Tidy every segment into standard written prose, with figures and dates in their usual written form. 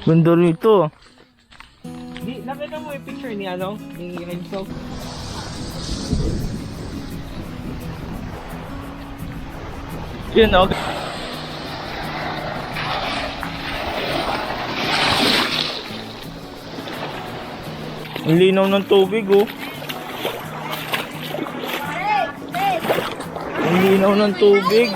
Ganda rito. Di, nakita mo yung picture ni ni Renzo? Yun o. Ang linaw ng tubig oh. Ang linaw ng tubig.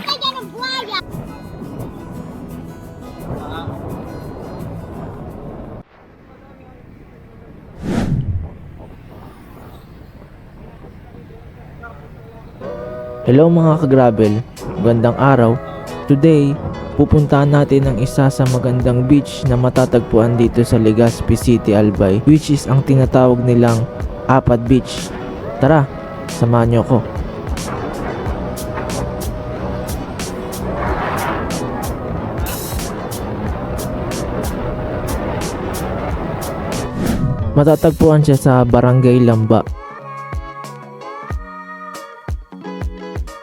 Hello mga ka-gravel, magandang araw. Today, pupuntahan natin ang isa sa magandang beach na matatagpuan dito sa Legazpi City, Albay, which is ang tinatawag nilang Apat Beach. Tara, samahan niyo ako. Matatagpuan siya sa Barangay Lamba.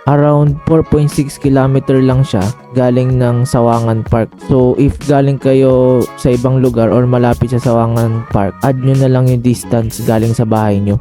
Around 4.6 kilometer lang siya galing ng Sawangan Park. So if galing kayo sa ibang lugar or malapit sa Sawangan Park, add nyo na lang yung distance galing sa bahay nyo.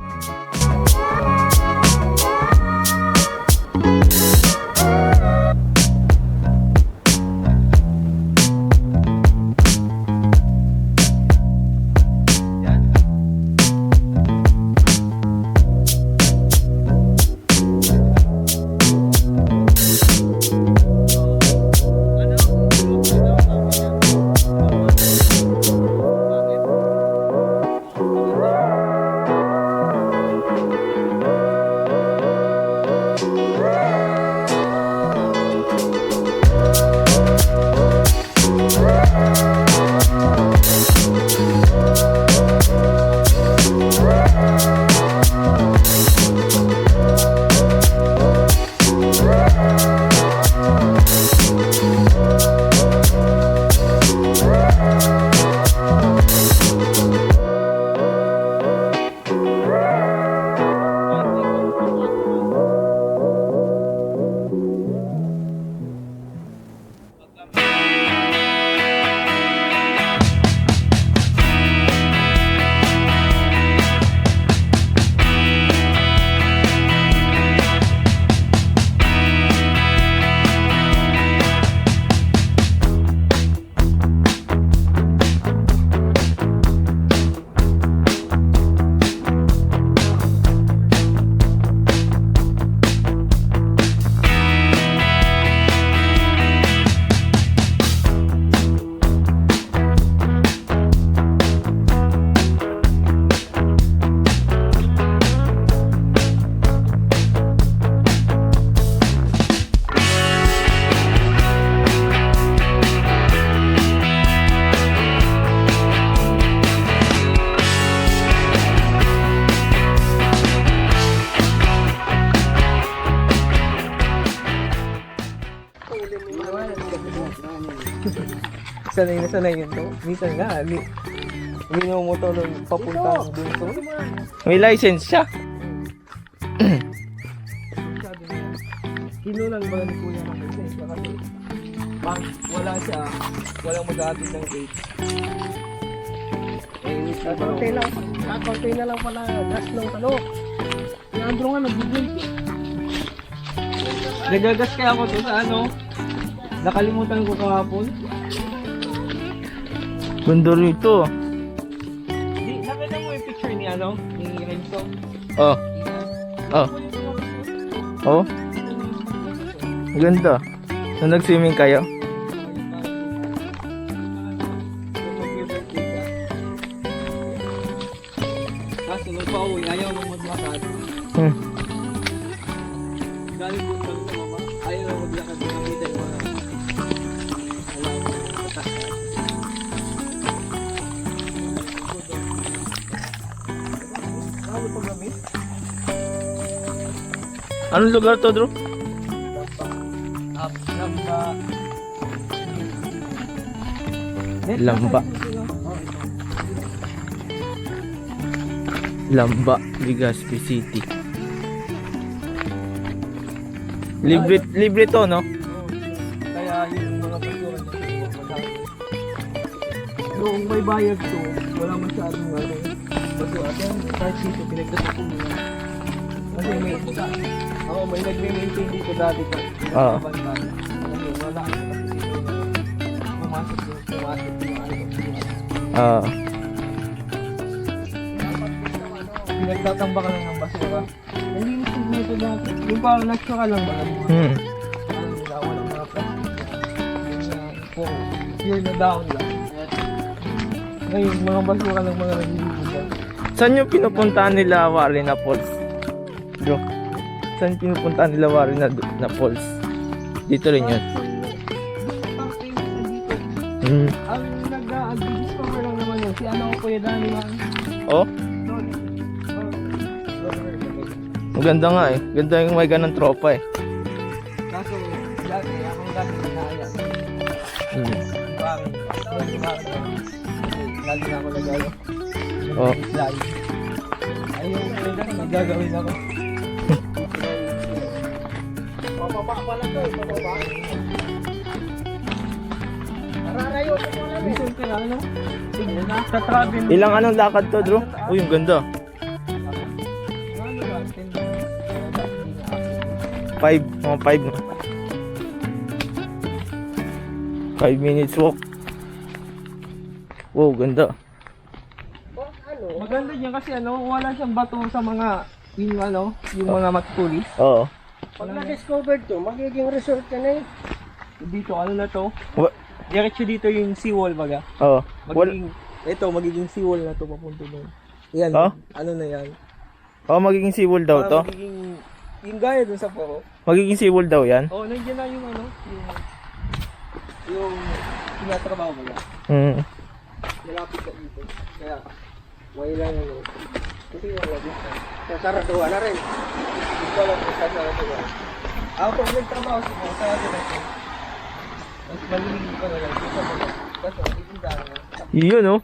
Sanay yun to. Minsan nga, minumuto nun papuntang dito. May license siya. Kinulang ba ni Kuya ng business? Kasi pag wala siya, walang mag-aatid ng gate. Konti na lang pala gas ng Si Andrew nga nag-gate. Nagagas kaya ako to sa nakalimutan ko kahapon. Ganda rito. Di, nakita mo yung picture ni ni Renzo? Oh. Oh. Oh. Ganda. So nag-swimming kayo? Kasi nung pauwi, ayaw nung maglakad. Galing doon lang sa mama, ayaw nung maglakad. Nakita yung mga Anong lugar to, Drew? Lamba. Lamba, Legazpi City. Libre to, no? Kaya yung mga pagkuhan doon kung may bayad to, wala masyadong ano. Kasi atin, kahit dito, pinagdasa ko nila. Kasi may isa. Oo, may nagme-maintain dito dati pa. Oo. Kasi wala. Kasi pumasok yung Ah. pinagtatamba ka lang ng basura. Hindi mo siguro ito dati. Yung parang nagsaka lang ba? Hmm. Parang nilawan ng mga plastic. Yung pure na down lang. Ngayon, mga basura lang mga nagiging. Saan yung pinupuntahan nila Warren na Falls? Bro, saan pinupuntahan nila Warren na Falls? Dito rin yun. Hmm. Ang nag-discover lang naman yun, si ano ko Kuya Danny man. Oh, maganda nga eh. Ganda yung may ganang tropa eh. Kaso, dati, akong dati ginaya. Hmm. Lagi na ako nagano. Oh. Lagi. Ayaw ko Kuya Danny, magagawin ako. Pababa pa lang to, pababa. Mararayo ko mo lang. Mission ka lang, ano? Tingnan na. Sa travel. Ilang anong lakad to, bro? Uy, yung ganda. Ano ba? 5, mga 5 na. 5 minutes walk. Wow, ganda. Maganda niya kasi ano, wala siyang bato sa mga yung ano, yung mga matulis. Oo. Pag na-discovered to, magiging resort ka na eh. Dito, ano na to? Wa- Diretso dito yung seawall baga. Oo. Magiging seawall na to papunta doon. Yan, Oh? ano na yan. Oh, magiging seawall daw to. Parang magiging, yung gaya dun sa poro. Magiging seawall daw yan. Oh, nandiyan na yung ano, yung tinatrabaho mo yan. Hmm. Malapit ka dito. Kaya, may lang ano. Kasi wala dito. Sasaraduhan na rin. Dito lang yung sasaraduhan. Ako pag nagtrabaho sa mga sarado na ito. Mas malilig ko na lang. Dito mo. Kaso, itindahan na. Yun oh.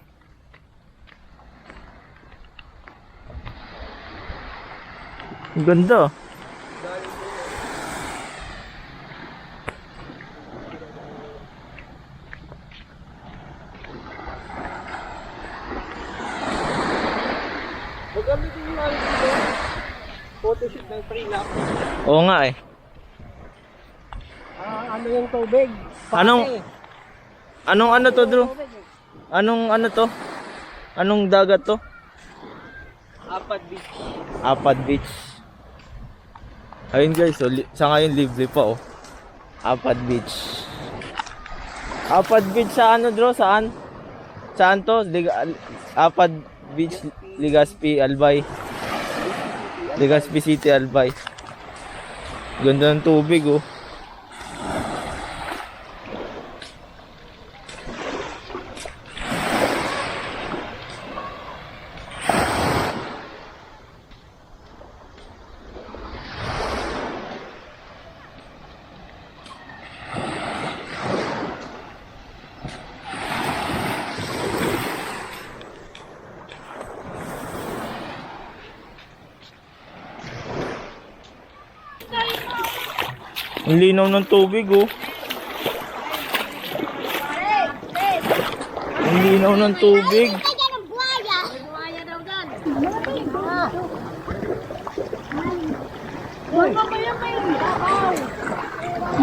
Ang ganda. Magamit yung namin dito. Photoshoot ng pre-lap. Oo nga eh. Ano yung tubig? Anong ano to, bro? Anong ano to? Anong dagat to? Apat beach. Apad Beach. Ayun guys, so, sa ngayon libre pa oh. Apad Beach. Apad Beach sa ano, bro? Saan? Saan to? Apad Beach, Legazpi, Albay. Legazpi City, Albay. Ganda ng tubig oh. Ang linaw ng tubig oh. Ang linaw ng tubig.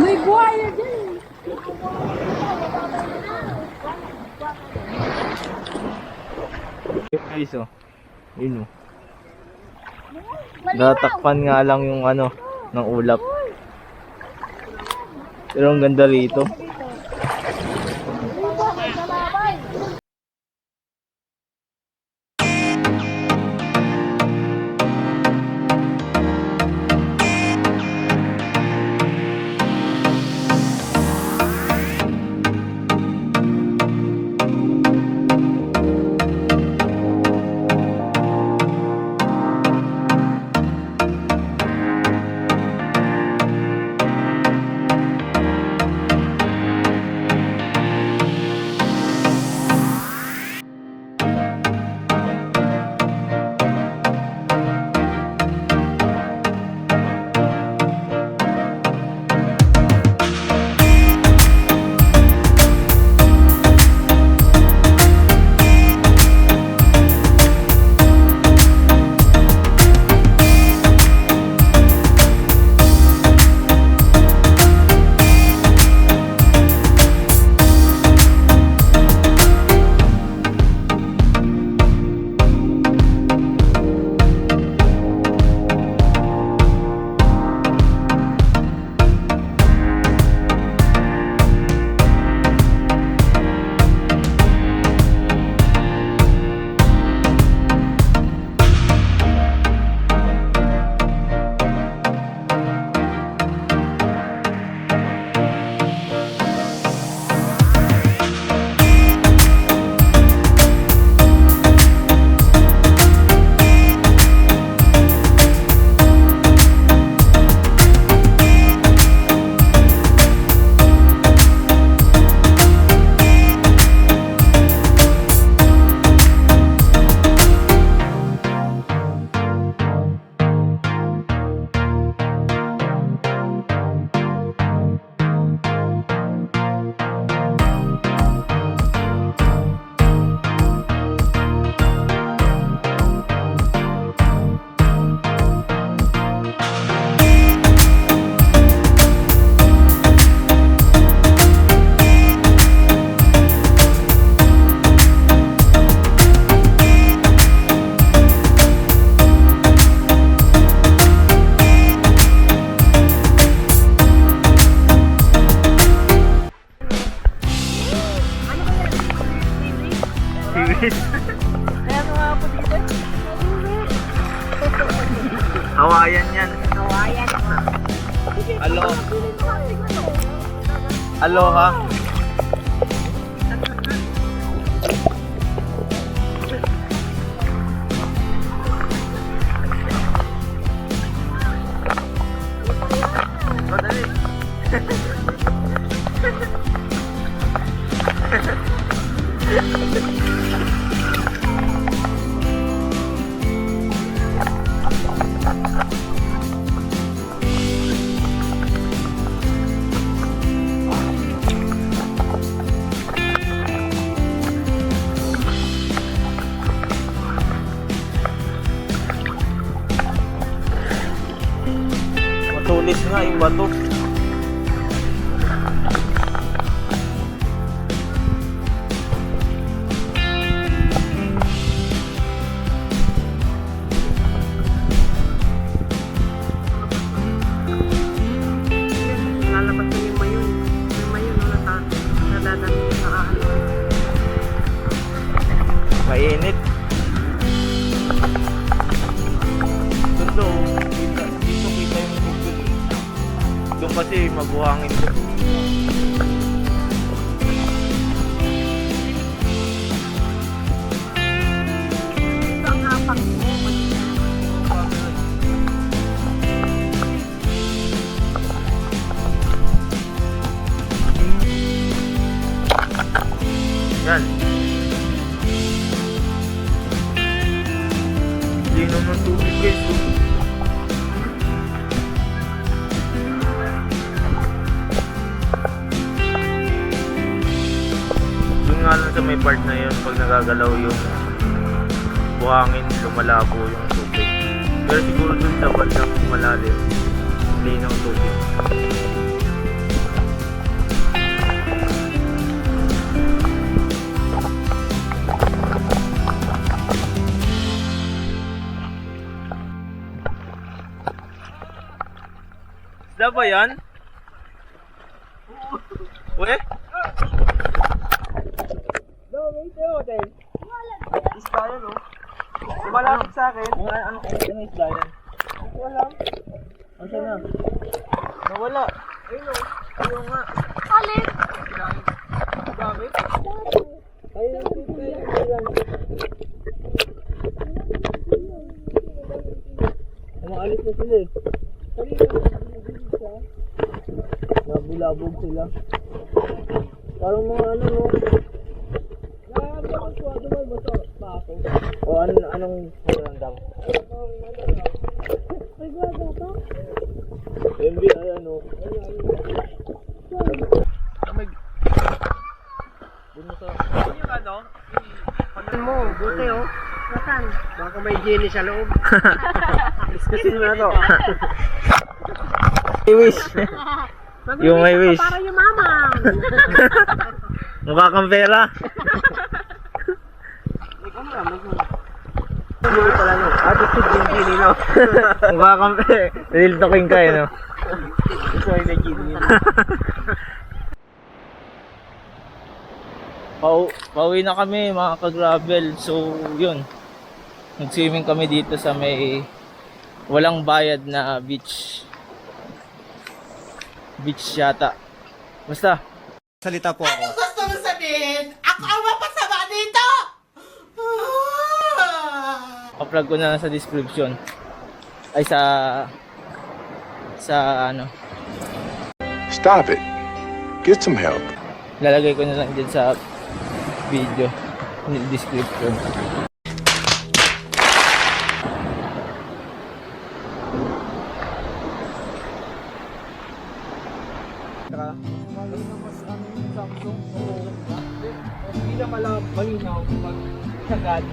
May buhaya dyan. Guys oh. Yun oh. Natakpan nga lang yung ano ng ulap. Pero ang ganda rito. Iwis. Kaya nga po dito. Hawayan yan. Kawayan. Alo. Aloha. Madali. Matulis nga yung bato. Lalabas na yung mayon. Yung mayon na nadadan na ano. Mainit. Gusto, dito kita yung bukod. Doon kasi mabuhangin doon. Ito ang hapang mo. Yan. Linom ng tubig guys. Doon nga lang sa may part na yun, pag nagagalaw yung buhangin, lumalabo yung tubig. Pero siguro dun sa bandang malalim, linaw tubig. Isda ba yan? Uwe? No, wait tayo, hotel. Isda yan, oh. Lumalapit sa akin. Ano isda yan? Wala. Asa na? Nawala. Ayun, oh. Ayun nga. Alin? Gamit. Ayun, Umaalis na sila eh. Nabulabog sila. Parang mga ano no? O anong pakiramdam? May gaga to? MB ay ano? Doon sa... yung ano? Mo, buti, oh. Nasaan? Baka may genie sa loob. Discusin mo na to. I wish. Yung I wish. Para yung mama. Mukha kang pera. May camera, may camera. Genie pala no. Attitude yung genie, no? Mukha kang pera. Real talking ka eh no? Ito ay na genie. Pauwi na kami mga ka-gravel. So yun, nag-swimming kami dito sa may walang bayad na beach yata. Basta Salita po ako. Gusto mo sabihin, ako ang mapasama dito! upload ko na lang sa description ay sa ano, Stop it. Get some help. lalagay ko na lang din sa video description. Hindi na malinaw pag sagad.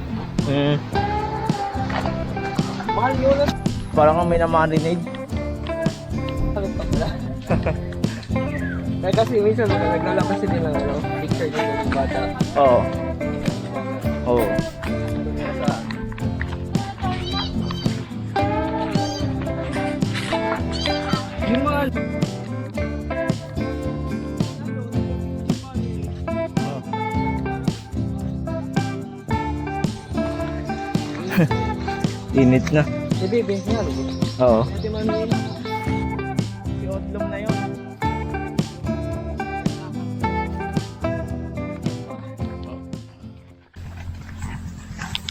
Mahal yun. Parang kang may na-marinade. Sabi pa pala. Kaya kasi minsan naglalabas din ng ano, picture din ng bata. Oo. Oo. Sa yung mga Init na. Si Bibi, nga, Bibi. Oo. Pwede man yun. Si Otlong na yun.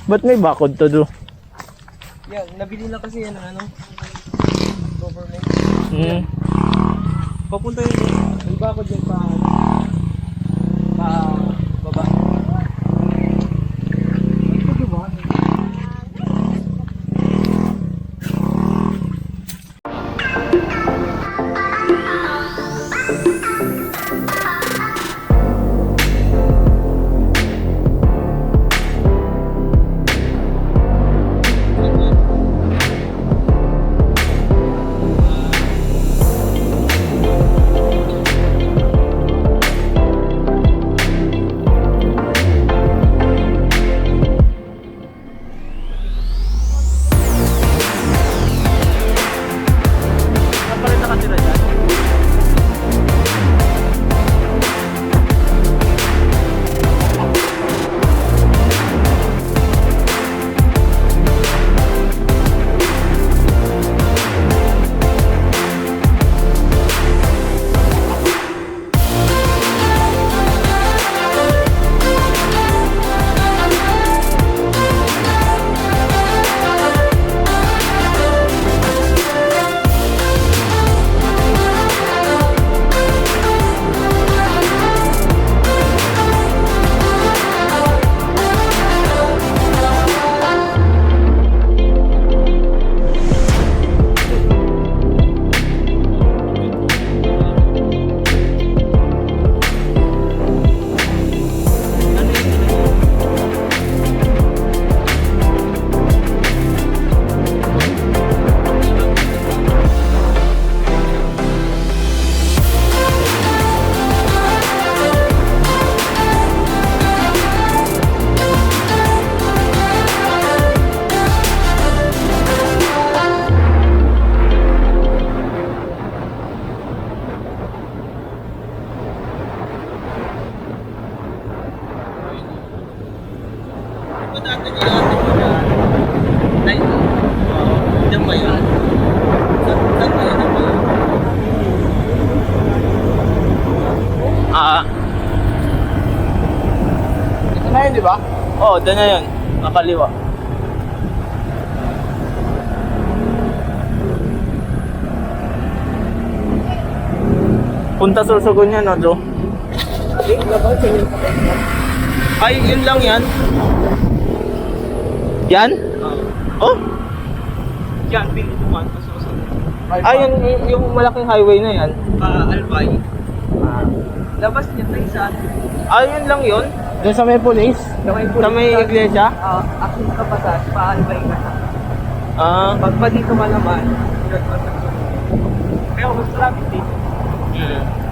Ba't may bakod to do? Yan, nabili na kasi yan ng ano. Government. Hmm. Papunta yun doon. May bakod yun pa baba. Ito diba? Saan pa rin nakatira dyan? Ah, Ito na yun, di ba? oo, doon na yun. Nakaliwa. Punta Sorsogon yan, no, Joe? Labas yun. Ay, yun lang yan. Yan? Oh? Yan, pinituman. Pasusunod. Ay, yung malaking highway na yan. Albay. Labas niya tayo sa Ay, yun lang yun? doon sa may police. Sa may iglesia? Aking kapasas, pa-albay ka na. Ah, Pag pa dito ka naman, pero mas traffic dito. hmm.